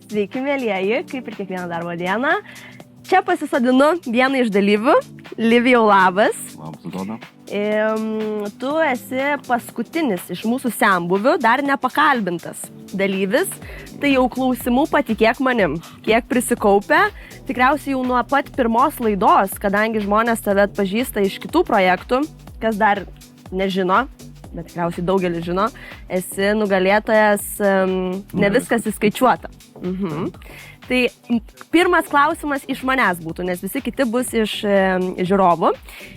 Sveiki, mėlyjeji, kaip ir kiekvieną darbo dieną. Čia pasisodinu vieną iš dalyvių. Livijau, labas. Labas, Goda. Tu esi paskutinis iš mūsų senbuvių, dar nepakalbintas dalyvis. Tai jau klausimų patikėk manim, kiek prisikaupę. Tikriausiai jau nuo pat pirmos laidos, kadangi žmonės tave atpažįsta iš kitų projektų, kas dar nežino, bet tikriausiai daugelis žino, esi nugalėtojas Ne viskas įskaičiuota. Tai pirmas klausimas iš manęs būtų, nes visi kiti bus iš žiūrovų.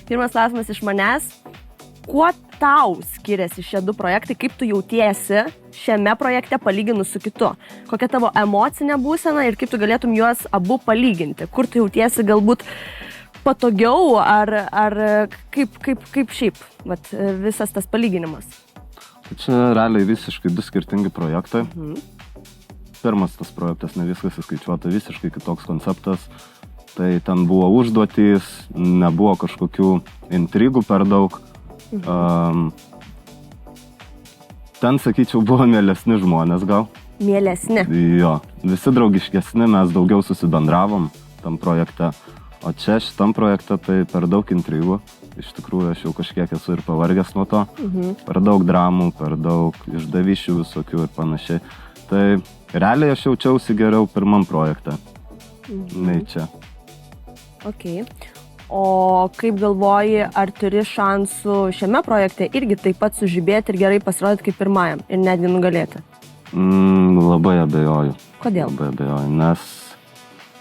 Pirmas klausimas iš manęs, kuo tau skiriasi šie du projektai, kaip tu jautiesi šiame projekte palyginus su kitu? Kokia tavo emocinė būsena ir kaip tu galėtum juos abu palyginti? Kur tu jautiesi galbūt patogiau ar kaip šiaip visas tas palyginimas? Čia realiai visiškai du skirtingi projektai. Pirmas tas projektas Ne viskas įskaičiuota, visiškai kitoks konceptas. Tai ten buvo užduotys, nebuvo kažkokių intrigų per daug. Ten, sakyčiau, buvo mielesni žmonės gal. Mielesni? Jo, visi draugiškesni, mes daugiau susibendravom tam projekte. O čia šitam projekte tai per daug intrigų. Iš tikrųjų, aš jau kažkiek esu ir pavargęs nuo to. Per daug dramų, per daug išdavyšių visokių ir panašiai. Tai realiai aš jaučiausi geriau pirmam projekte. Nei čia. Ok. O kaip galvoji, ar turi šansų šiame projekte irgi taip pat sužibėti ir gerai pasirodyti kaip pirmajam ir netgi nugalėti? Labai abejoju. Kodėl? Labai abejoju, nes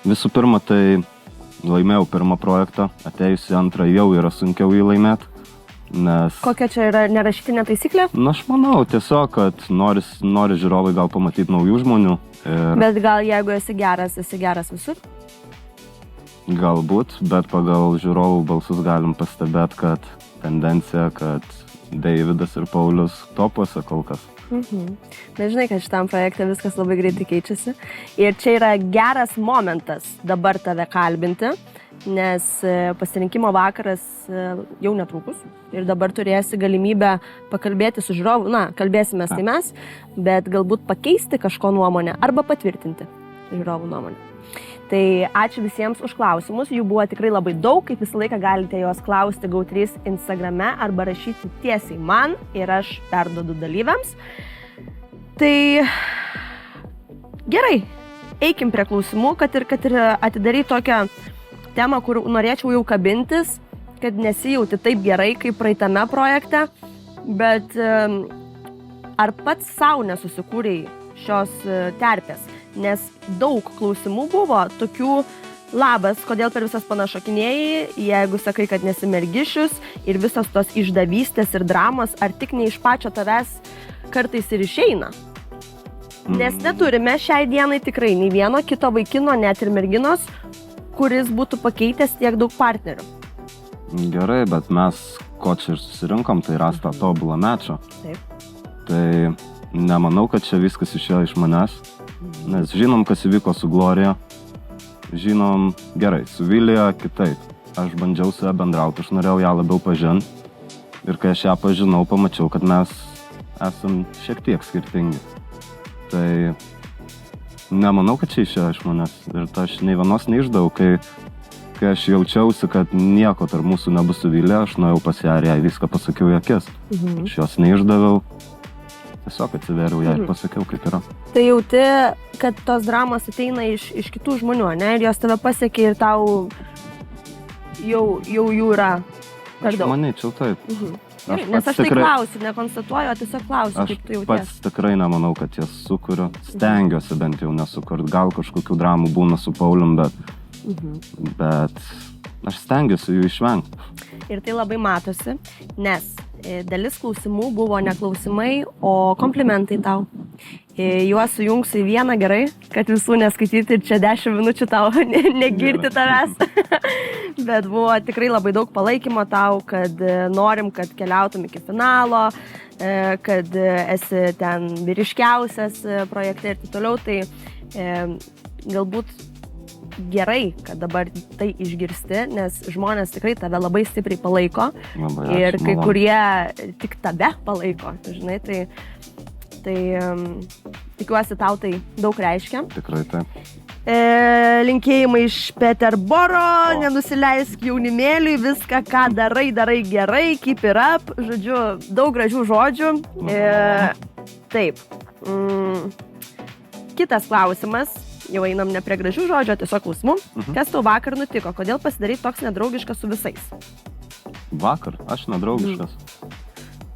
visų pirma, tai laimėjau pirmą projektą, atėjusi antrą jau yra sunkiau jį laimėti, nes... Kokia čia yra nerašytinė taisyklė? Na, aš manau, tiesiog, kad nori žiūrovai gal pamatyti naujų žmonių. Bet gal jeigu esi geras visur? Galbūt, bet pagal žiūrovų balsus galim pastebėti, kad tendencija, kad Deividas ir Paulius topuose kol kas. Bet žinai, kad šitam projekte viskas labai greitai keičiasi. Ir čia yra geras momentas dabar tave kalbinti, nes pasirinkimo vakaras jau netrukus. Ir dabar turėsi galimybę pakalbėti su žiūrovu. Na, kalbėsime tai mes, bet galbūt pakeisti kažko nuomonę arba patvirtinti žiūrovų nuomonę. Tai ačiū visiems už klausimus, jų buvo tikrai labai daug, kaip visą laiką galite juos klausti GO3 Instagrame arba rašyti tiesiai man ir aš perduodu dalyviams. Tai gerai, eikim prie klausimų, kad ir atidarai tokią temą, kur norėčiau jau kabintis, kad nesijauti taip gerai kaip praeitame projekte, bet ar pats sau nesusikūrei šios terpės? Nes daug klausimų buvo tokių, labas, kodėl per visas panašokinėjai, jeigu sakai, kad nesi mergišius ir visos tos išdavystės ir dramos, ar tik ne iš pačio tavęs kartais ir išeina? Nes neturime šiai dienai tikrai nei vieno kito vaikino, net ir merginos, kuris būtų pakeitęs tiek daug partnerių. Gerai, bet mes ko čia ir susirinkom, tai rastą tobulą mečą. Taip. Tai nemanau, kad čia viskas išėjo iš manęs. Nes žinom, kas įvyko su Glorija, žinom gerai, su Vilija kitaip. Aš bandžiau su ją bendrauti, aš norėjau ją labiau pažinti. Ir kai aš ją pažinau, pamačiau, kad mes esam šiek tiek skirtingi. Tai nemanau, kad čia išėjo iš manęs. Ir aš nei vienos neišdavau, kai aš jaučiausi, kad nieko tarp mūsų nebus su Vilija, aš nuėjau pas ją ir jai viską pasakiau į akis. Aš jos neišdaviau. Tiesiog atsivėriau ją ir pasakiau, kaip yra. Tai jauti, kad tos dramos ateina iš kitų žmonių, ne? Ir jos tave pasiekia ir tau jau jų yra per daug. Aš manyčiau taip. Nes aš tai klausiu, nekonstatuoju, o tiesiog klausiu, kaip tu jauties. Aš pats tikrai nemanau, kad jas sukuriu. Stengiuosi bent jau nesukurt. Gal kažkokių dramų būna su Paulium, bet aš stengiuosi jų išvengti. Ir tai labai matosi, nes dalis klausimų buvo ne klausimai, o komplimentai tau. Juos sujungsiu į vieną gerai, kad visų neskaityti ir čia 10 minučių tau negirti tavęs. Bet buvo tikrai labai daug palaikymo tau, kad norim, kad keliautum iki finalo, kad esi ten vyriškiausias projekte ir taip toliau. Tai galbūt gerai, kad dabar tai išgirsti, nes žmonės tikrai tave labai stipriai palaiko. Labai ir ačiū, kai malonu. kurie tik tave palaiko, žinai, tai Tikiuosi, tau tai daug reiškia. Tikrai taip. Linkėjimai iš Peterboro, nenusileisk jaunimėliui, viską, ką darai gerai, keep it up, žodžiu, daug gražių žodžių. Taip. Kitas klausimas, jau einam ne prie gražių žodžių, tiesiog klausimų. Kas tau vakar nutiko, kodėl pasidarai toks nedraugiškas su visais? Vakar, aš nedraugiškas.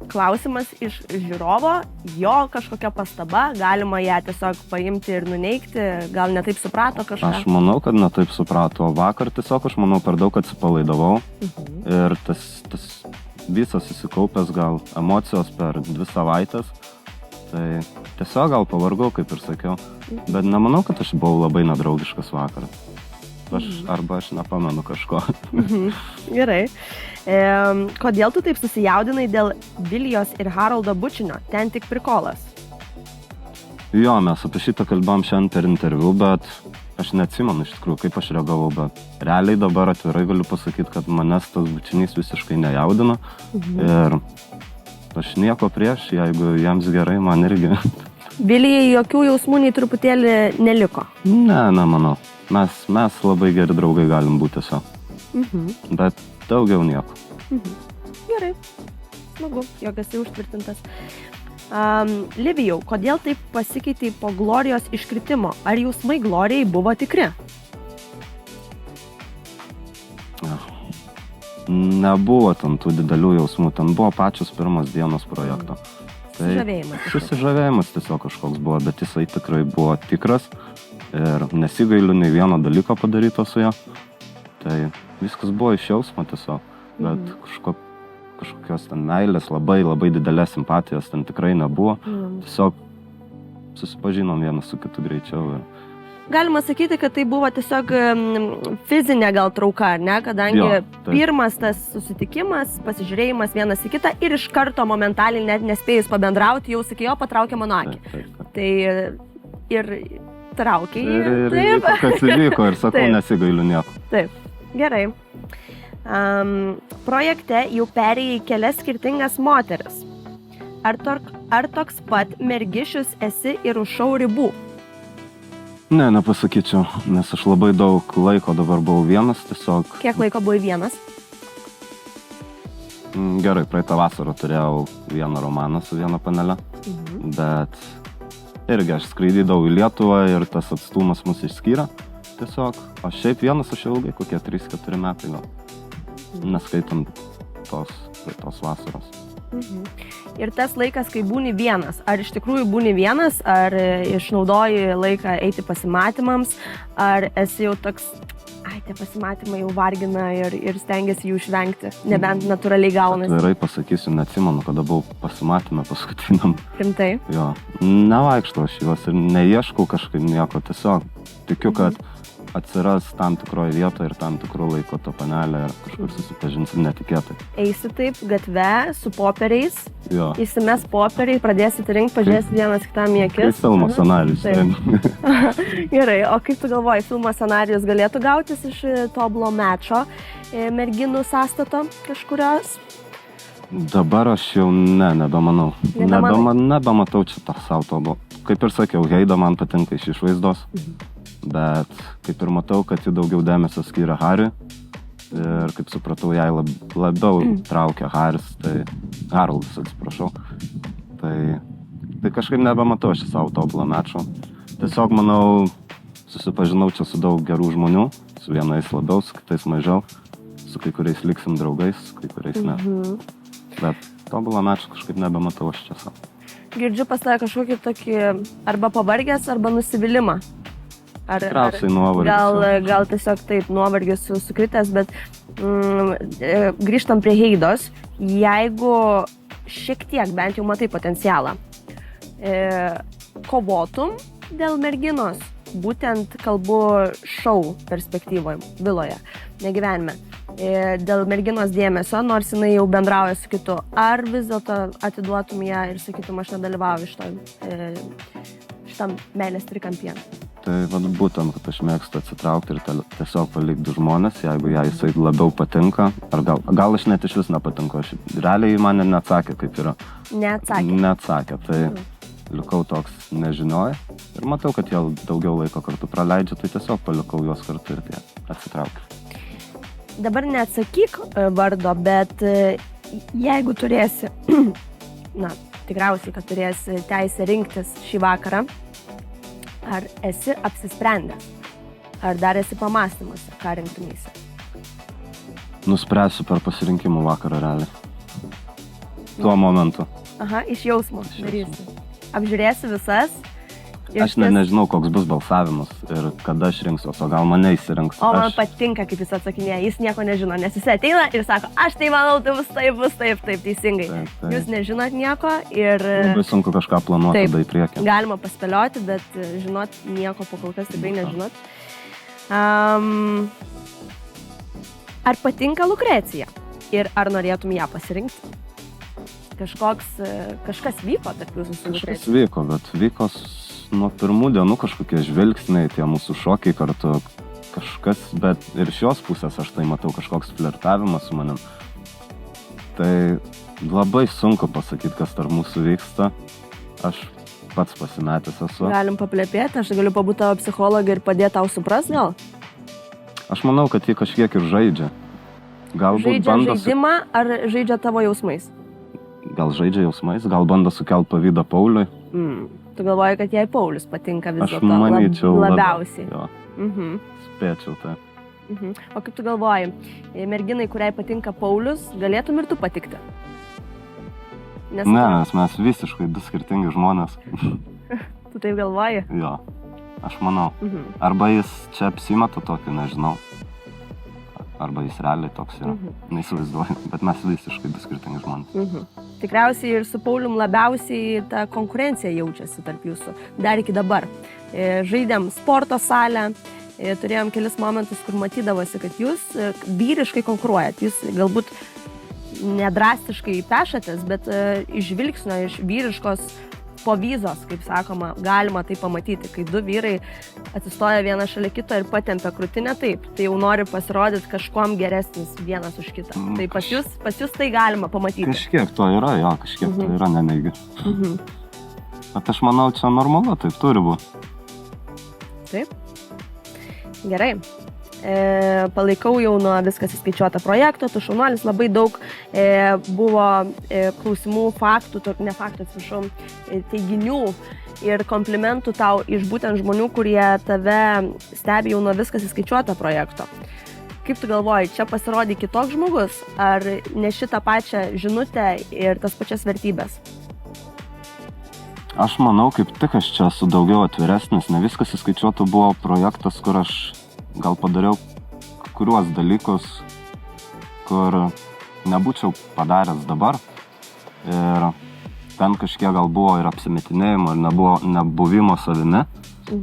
Klausimas iš žiūrovo, jo kažkokia pastaba, galima ją tiesiog paimti ir nuneigti, gal netaip suprato kažką? Aš manau, kad netaip suprato. Vakar tiesiog aš manau per daug atsipalaidavau ir tas visas įsikaupęs gal emocijos per 2 savaitės. Tai tiesiog gal pavargau, kaip ir sakiau. Bet nemanau, kad aš buvau labai nedraugiškas vakar. Arba aš nepamenu kažko. Gerai. Kodėl tu taip susijaudinai dėl Vilijos ir Haroldo bučinio? Ten tik prikolas. Jo, mes apie šitą kalbėjom šiandien per interviu, bet aš neatsimenu iš tikrųjų, kaip aš reagavau, bet realiai dabar atvirai galiu pasakyti, kad manęs tas bučinys visiškai nejaudina. Ir aš nieko prieš, jeigu jiems gerai, man irgi. Vilijai jokių jausmų nei truputėlį neliko? Ne, nemanau. Mes labai geri draugai galim būti tiesiog. Bet daugiau nieko. Gerai. Smagu, jog esi užtvirtintas. Livijau, kodėl taip pasikeitei po Glorijos iškritimo? Ar jausmai Glorijai buvo tikri? Nebuvo ten tų didelių jausmų, ten buvo pačios pirmos dienos projekto. Susižavėjimas tiesiog kažkoks buvo, bet jisai tikrai buvo tikras ir nesigailiu nei vieno dalyko padaryto su juo. Tai viskas buvo iš jausmo tiesiog, bet kažkokios ten meilės, labai didelės simpatijos ten tikrai nebuvo. Tiesiog susipažinom vienas su kitu greičiau. Galima sakyti, kad tai buvo tiesiog fizinė gal trauka, ne? Kadangi pirmas tas susitikimas, pasižiūrėjimas vienas į kitą ir iš karto momentaliai net nespėjus pabendrauti, jau sakė, jo, patraukė mano akį. Tai ir traukiai. Ir kas įvyko ir sakau, nesigailiu nieko. Taip, gerai. Projekte jau perėjai kelias skirtingas moteris. Ar toks pat mergišius esi ir už šou ribų? Ne, nepasakyčiau, nes aš labai daug laiko dabar buvau vienas, tiesiog... Kiek laiko buvai vienas? Gerai, praeitą vasarą turėjau vieną romaną su viena panele, bet irgi aš skraidydavau į Lietuvą ir tas atstumas mus išskyrė tiesiog. O šiaip vienas aš ilgai, kokie 3-4 metai gal, neskaitant tos vasaros. Ir tas laikas, kai būni vienas, ar iš tikrųjų būni vienas, ar išnaudoji laiką eiti pasimatymams, ar esi jau toks, tie pasimatymai jau vargina ir stengiasi jų išvengti, nebent natūraliai gaunasi. Atvirai pasakysiu, neatsimenu, kada buvau pasimatymę paskutiniam. Rimtai? Jo, nevaikštau aš juos ir neieškau kažkaip nieko, tiesiog tikiu, kad atsiras tam tikroje vietoje ir tam tikrų laiko to panelė ir kažkur susipažinsim netikėtai. Eisi taip gatve su popieriais, jo. Įsimes popieriai, pradėsit rinkti, pažiūrėsit vienas kitam į akis. Kaip filmo scenarijus. Gerai, o kaip tu galvoji, filmo scenarijus galėtų gautis iš tobulo mečo merginų sąstato kažkurios? Dabar aš jau nebemanau. Nebematau čia tą savo tobulo. Kaip ir sakiau, Heida man patinka iš išvaizdos. Bet kaip ir matau, kad ji daugiau dėmesio skiria Hariui ir kaip supratau, jai labiau traukia Haroldas, atsiprašau. Tai kažkaip nebematau aš savo tobulą mečo. Tiesiog, manau, susipažinau čia su daug gerų žmonių, su vienais labiau, su kitais mažiau, su kai kuriais liksim draugais, su kai kuriais ne. Bet tobulą mečo kažkaip nebematau aš čia savo. Girdžiu pas tave kažkokį tokį arba pavargęs, arba nusivylimą. Tikriausiai nuovargis. Gal tiesiog taip nuovargis sukritęs, bet grįžtam prie Heidos. Jeigu šiek tiek bent jau matai potencialą, kovotum dėl merginos, būtent kalbu šou perspektyvoje, viloje, negyvenime, dėl merginos dėmesio, nors jinai jau bendrauja su kitu, ar vis dėlto atiduotum ją ir sakytum, aš nedalyvauju šitam meilės trikampyje? Tai būtent, kad aš mėgstu atsitraukti ir tiesiog palikti žmonės, jeigu jisai labiau patinka, ar gal aš net iš vis nepatinku, realiai man neatsakė, kaip yra. Neatsakė? Neatsakė, tai likau toks nežinioja ir matau, kad jie daugiau laiko kartu praleidžia, tai tiesiog palikau juos kartu ir tie atsitraukiu. Dabar neatsakyk vardo, bet jeigu turėsi, tikriausiai, kad turėsi teisę rinktis šį vakarą, ar esi apsisprendęs, ar dar esi pamastymuose, ką rinktumysi? Nuspręsiu per pasirinkimų vakarą realiai. Tuo momentu. Aha, iš jausmo darysi. Apžiūrėsi visas. Aš nežinau, koks bus balsavimas ir kada aš rinksiuos, o gal mane įsirinks. O man patinka, kaip jis atsakinėja, jis nieko nežino, nes jis ateina ir sako, aš tai manau, tai bus taip, teisingai. Taip. Jūs nežinot nieko ir... Labai sunku kažką planuoti tada į priekį. Galima paspėlioti, bet žinot nieko po kol kas tikrai nežinot. Ar patinka Lukrecija ir ar norėtum ją pasirinkti? Kažkas vyko tarp jūsų su Lukrecija? Kažkas vyko, bet vyko nuo pirmų dienų kažkokie žvilgsniai, tie mūsų šokiai kartu kažkas, bet ir iš jos pusės aš tai matau kažkoks flirtavimas su manim. Tai labai sunku pasakyti, kas tarp mūsų vyksta. Aš pats pasimetęs esu. Galim paplepėti, aš galiu pabūti tavo psichologą ir padėti tau supras gal? Aš manau, kad jie kažkiek ir žaidžia. Galbūt žaidžia žaidimą ar žaidžia tavo jausmais? Gal žaidžia jausmais, gal bando sukelt pavydą Pauliui. Tu galvoji, kad jai Paulius patinka vis dėlto? Aš manyčiau labiausiai. Jo. Spėčiau tai. O kaip tu galvoji, merginai, kuriai patinka Paulius, galėtum ir tu patikti? Ne, nes mes visiškai du skirtingi žmonės. Tu taip galvoji? Jo, aš manau. Arba jis čia apsimeta tokį, nežinau. Arba jis realiai toks yra. Neįsivaizduoju, bet mes visiškai du skirtingi žmonės. Tikriausiai ir su Paulium labiausiai ta konkurencija jaučiasi tarp jūsų. Dar iki dabar. Žaidėm sporto salę, turėjom kelis momentus, kur matydavosi, kad jūs vyriškai konkuruojat. Jūs galbūt nedrastiškai pešatės, bet iš žvilgsnio, iš vyriškos povyzos, kaip sakoma, galima tai pamatyti, kai du vyrai atsistoja vieną šalia kito ir patempia krūtinę taip, tai jau nori pasirodyti kažkuom geresnis vienas už kitą. Tai pas jūs tai galima pamatyti. Kažkiek to yra, jo, kažkiek to yra, neneigiu. Bet aš manau, čia normalu, taip turi būti. Taip. Gerai. Palaikau jau nuo viskas įskaičiuota projekto, tu šaunuolis, labai daug buvo klausimų, faktų, ne faktų, atsiprašau, teiginių ir komplimentų tau iš būtent žmonių, kurie tave stebi jau nuo viskas įskaičiuota projekto. Kaip tu galvoji, čia pasirodė kitoks žmogus, ar ne šitą pačią žinutę ir tas pačias vertybės? Aš manau, kaip tik aš čia esu daugiau atviresnis, ne viskas įskaičiuota buvo projektas, kur aš gal padariau kuriuos dalykus, kur nebūčiau padaręs dabar. Ir ten kažkiek gal buvo ir apsimetinėjimo, ir nebuvimo savimi.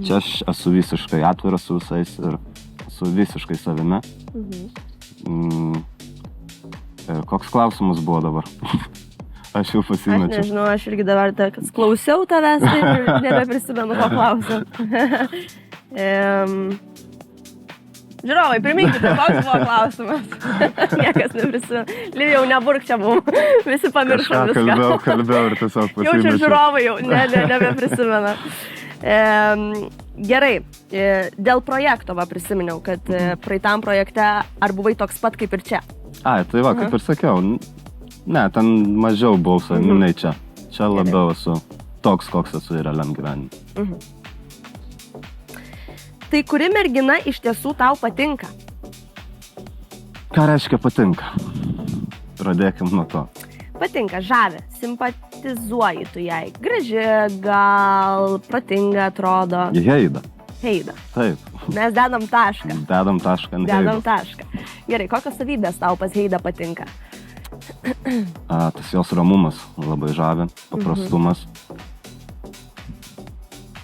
Čia aš esu visiškai atviras su visais ir esu visiškai savimi. Ir koks klausimas buvo dabar? Aš jau pasimečiau. Aš nežinau, aš irgi dabar klausiau tavęs, tai nebeprisimenu, ko klausiau. Žiūrovai, priminkite, koks buvo klausimas. Niekas neprisimena. Livijau, neburk čia mum. Visi pamiršom viską. Kalbėjau ir tiesiog pasimečiau. Jau čia žiūrovai jau nebeprisimena. Gerai, dėl projekto prisiminiau, kad praeitam projekte ar buvai toks pat kaip ir čia? Ai, tai va, kaip ir sakiau. Ne, ten mažiau buvau savimi nei čia. Čia labiau esu toks, koks esu realiam gyvenime. Tai kuri mergina iš tiesų tau patinka? Ką reiškia patinka? Pradėkim nuo to. Patinka, žavi, simpatizuoji tu jai. Graži, gal protinga atrodo. Heida. Heida. Taip. Mes dedam tašką. Dedam tašką ant Heidos. Dedam tašką. Gerai, kokios savybės tau pas Heidą patinka? Tas jos ramumas labai žavi, paprastumas.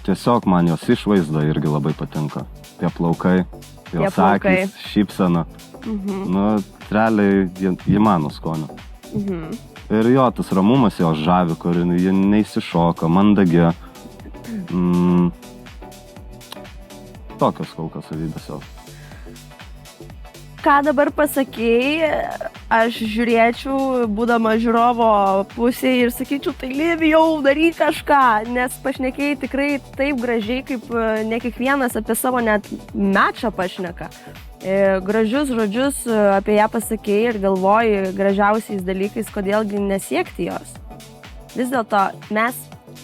Tiesiog man jos išvaizda irgi labai patinka. Tie plaukai, jos akys, šypsena. Nu, realiai, ji mano skonio. Ir jo, tas ramumas jos žavi, kur ji neįsišoka, mandagi. Tokios kol kas savybės jos. Ką dabar pasakėjai aš žiūrėčiau, būdama žiūrovo pusėje ir sakyčiau, tai Livi jau daryk kažką, nes pašnekėjai tikrai taip gražiai, kaip ne kiekvienas apie savo net mečą pašneka. Gražius žodžius apie ją pasakėjai ir galvoji gražiausiais dalykais, kodėlgi nesiekti jos. Vis dėlto mes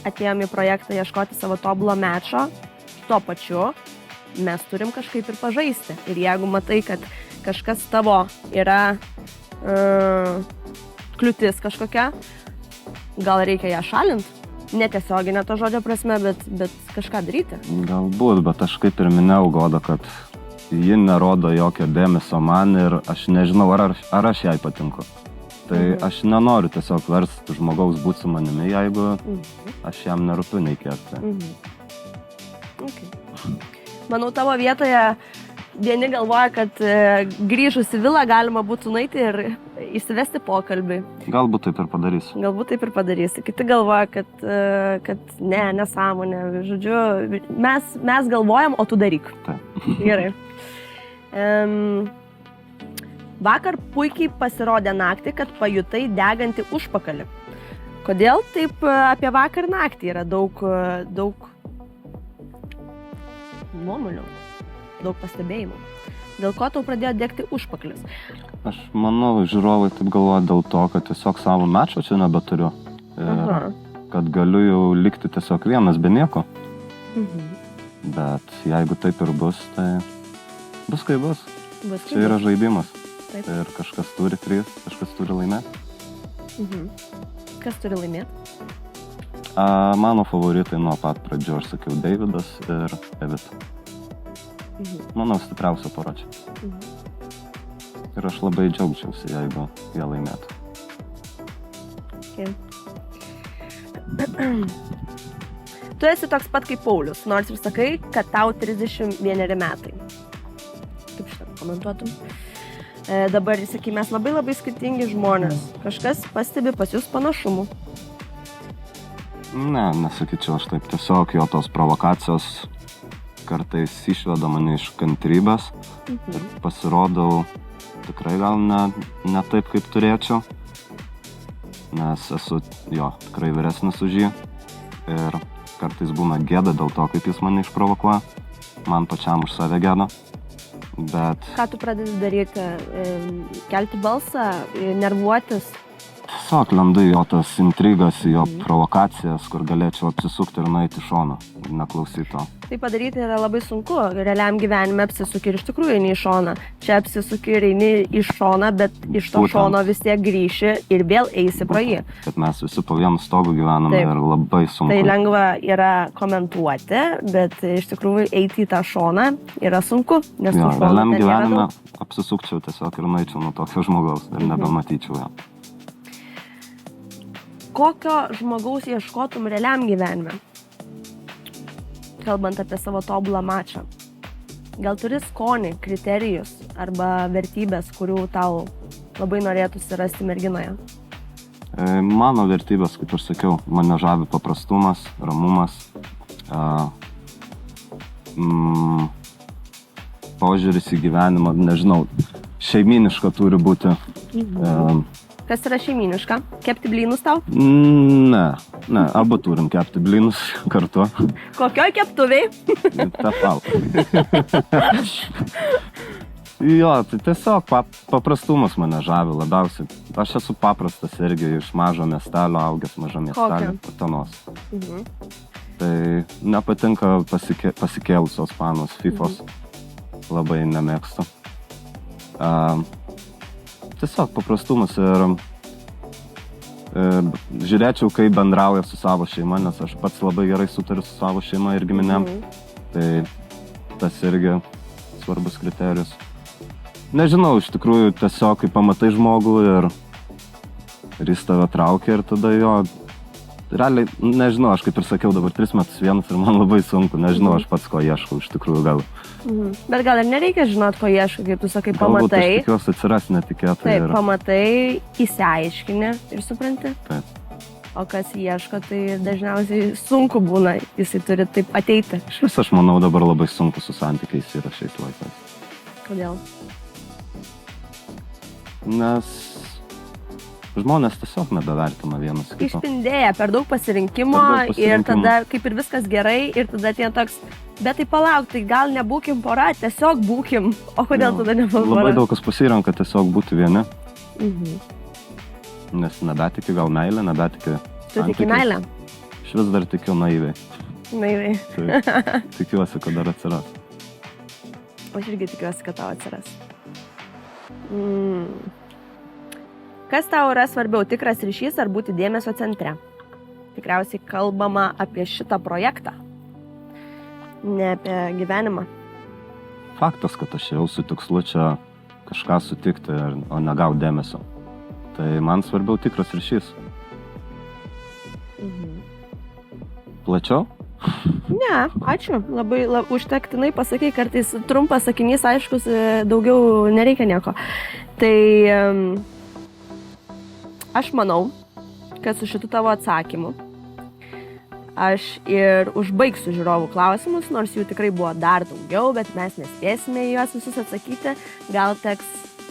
atėjome į projektą ieškoti savo tobulo mečo, tuo pačiu mes turim kažkaip ir pažaisti. Ir jeigu matai, kad kažkas tavo yra kliūtis kažkokia, gal reikia ją šalinti. Netiesioginė to žodžio prasme, bet kažką daryti. Galbūt, bet aš kaip ir minėjau, Goda, kad ji nerodo jokio dėmesio man ir aš nežinau, ar aš jai patinku. Tai aš nenoriu tiesiog versti žmogaus būti su manimi, jeigu aš jam nerūpiu nei kiek. Okay. Manau, tavo vietoje vieni galvoja, kad grįžus į vilą galima būtų nueiti ir įsivesti pokalbį. Galbūt taip ir padarysi. Kiti galvoja, kad nesąmonė. Žodžiu, mes galvojam, o tu daryk. Taip. Gerai. Vakar puikiai pasirodė naktį, kad pajutai degantį užpakalį. Kodėl taip apie vakar naktį yra daug nuomonių, daug pastebėjimų? Dėl ko tau pradėjo degti užpakalis? Aš manau, žiūrovai taip galvoja dėl to, kad tiesiog savo mečo čia nebeturiu. Ir kad galiu jau likti tiesiog vienas be nieko. Bet jeigu taip ir bus, tai bus kaip bus. Čia yra žaidimas. Taip. Ir kažkas turi 3, kažkas turi laimėti. Kas turi laimėti? Mano favoritai nuo pat pradžio, aš sakiau, Deividas ir Evita. Manau, stipriausia pora čia. Ir aš labai džiaugčiausi, jeigu jie laimėtų. Okay. Tu esi toks pat kaip Paulius, nors ir sakai, kad tau 31 metai. Kaip šitą komentuotum? Dabar, sakai, mes labai skirtingi žmonės. Kažkas pastebi pas jūs panašumų. Ne, nesakyčiau aš taip. Tiesiog jo tos provokacijos kartais išveda mane iš kantrybės. Ir pasirodau tikrai gal ne taip, kaip turėčiau. Nes esu jo tikrai vyresnis už jį. Ir kartais būna gėda dėl to, kaip jis mane išprovokuoja. Man pačiam už save gėda. Bet... Ką tu pradedi daryti? Kelti balsą, nervuotis? Tiesiog lendu jo tas intrigas, jo provokacijas, kur galėčiau apsisukti ir nueiti šoną ir neklausyti to. Tai padaryti yra labai sunku. Realiam gyvenime apsisuki ir iš tikrųjų eini į šoną. Čia apsisuki ir eini iš šoną, bet iš to šono vis tiek grįši ir vėl eisi pro jį. Kad mes visi po vienu stogu gyvename ir labai sunku. Tai lengva yra komentuoti, bet iš tikrųjų eiti į tą šoną yra sunku. Nes jo, realiam gyvenime apsisukčiau tiesiog ir nueičiau nuo tokio žmogaus ir nebematyčiau jo. Kokio žmogaus ieškotum realiam gyvenime? Kalbant apie savo tobulą mačą. Gal turi skonį, kriterijus arba vertybės, kurių tau labai norėtųsi rasti merginoje? Mano vertybės, kaip aš sakiau, mane žavi paprastumas, ramumas, požiūris į gyvenimą, nežinau, šeimyniška turi būti. Kas yra šeimyniška? Kepti blynus tau? Ne, abu turim kepti blynus kartu. Kokioj keptuviai? Tefal. Jo, tai tiesiog paprastumas mane žavi labiausiai. Aš esu paprastas irgi iš mažo miestelio, augęs mažo miestelio, Utenos. Tai nepatinka pasikėlusios panos, fifos. Labai nemėgstu. Tiesiog paprastumas ir žiūrėčiau, kaip bendrauja su savo šeima, nes aš pats labai gerai sutariu su savo šeima ir giminėm. Tai tas irgi svarbus kriterijus. Nežinau, iš tikrųjų, tiesiog kai pamatai žmogų ir jis tave traukia ir tada jo... Realiai, nežinau, aš kaip ir sakiau, dabar 3 metus vienas ir man labai sunku, nežinau, aš pats ko ieškau, iš tikrųjų gal. Bet gal ir nereikia žinot, ko ieškai, kaip tu sakai, pamatai. Galbūt aš tikiuosi atsiras netikėtai. Taip, pamatai, įsiaiškini ir supranti. Taip. O kas ieško, tai dažniausiai sunku būna, jisai turi taip ateiti. Šis, aš manau, dabar labai sunku su santykiais yra šiais laikais. Kodėl? Nes žmonės tiesiog nebevertina vienas kito. Išpindėję per daug pasirinkimo ir tada kaip ir viskas gerai ir tada tie toks, bet tai palauk, tai gal nebūkim pora, tiesiog būkim, o kodėl tada nebūkim pora? Labai daug kas pasirenka tiesiog būti vieni, nes nebetiki gal meilę, nebetiki Tu tiki meilę? Aš vis dar tikiu naiviai. Naiviai. Tai tikiuosi, kad dar atsiras. Aš irgi tikiuosi, kad tau atsiras. Kas tau yra svarbiau, tikras ryšys ar būti dėmesio centre? Tikriausiai kalbama apie šitą projektą, ne apie gyvenimą. Faktas, kad aš jau su tikslu čia kažką sutikti, o negauti dėmesio. Tai man svarbiau tikras ryšys. Plačiau? Ne, ačiū. Labai užtektinai pasakai, kartais trumpas sakinys, aiškus, daugiau nereikia nieko. Tai aš manau, kad su šitu tavo atsakymu aš ir užbaigsiu žiūrovų klausimus, nors jų tikrai buvo dar daugiau, bet mes nespėsime į juos visus atsakyti. Gal teks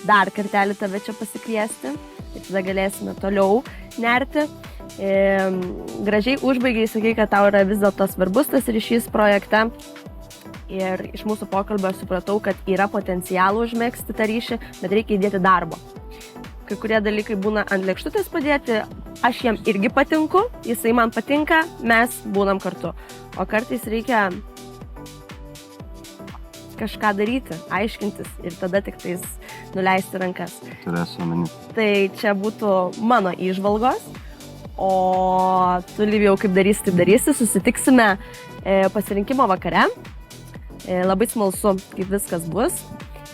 dar kartelį tave čia pasikviesti ir tada galėsime toliau nerti. Gražiai užbaigiai, sakai, kad tau yra vis dėlto svarbus tas ryšys projekte ir iš mūsų pokalbio aš supratau, kad yra potencialų užmegzti tą ryšį, bet reikia įdėti darbo. Kai kurie dalykai būna ant lėkštutės padėti, aš jam irgi patinku, jisai man patinka, mes būnam kartu. O kartais reikia kažką daryti, aiškintis ir tada tik tais nuleisti rankas. Turėsiu omeny. Tai čia būtų mano įžvalgos. O tu, Livijau, kaip darysi, taip darysi, susitiksime pasirinkimo vakare. Labai smalsu, kaip viskas bus.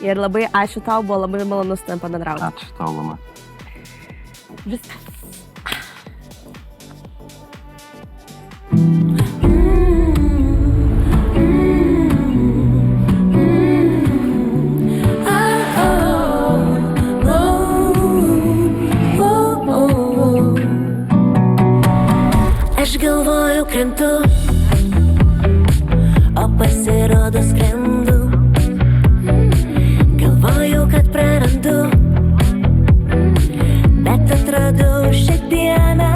Ir labai ačiū tau, buvo labai malonu su tavim pabendrauti. Ačiū tau, Lama. Viskas. Aš galvoju krentu, o pasirodo skrendu. Galvoju, kad prarandu, bet atradau šią dieną.